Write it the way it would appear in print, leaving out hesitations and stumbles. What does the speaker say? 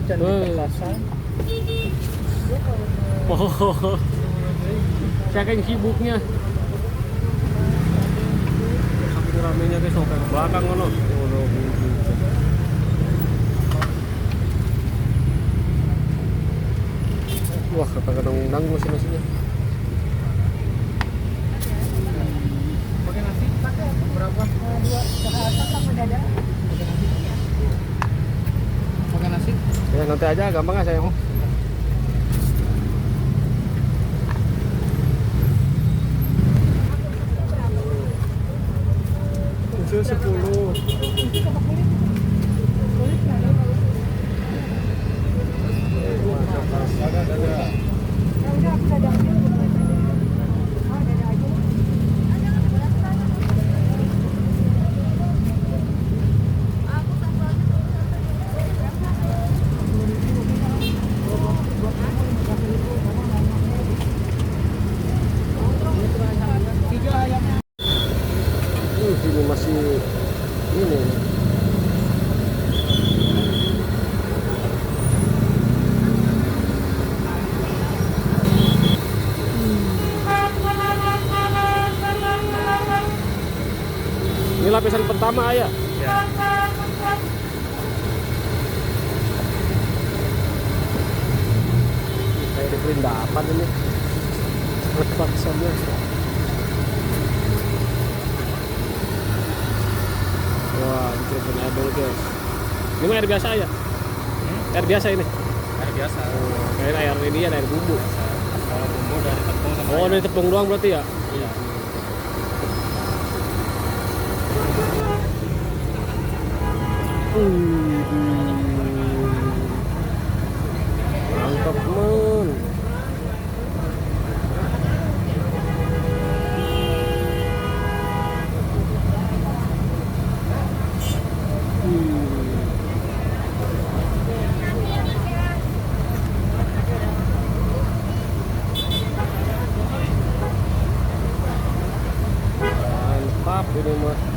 hujan di petasan. Oh, saking sibuknya. Saking ramenya guys, sampai ke belakang ngono. Wah, kadang-kadang nanggung mesin-mesinnya. Pakai nasi pakai berapa? 2 sama dada. Pakai nasi? Ya nanti aja, gampang aja sayang. Itu 10. Ini masih ini. Ini lapisan pertama ya. Kayak di perindapan ini. Lapisannya. Wah, ini punya air dulu guys. Ini mah air biasa ya? Air biasa ini? Air biasa. Oh, kayak air ini ya, air bumbu. Kalau bumbu dari tepung sama Oh, dari tepung doang berarti ya? Iya. Mantap men. Mantap ini mah.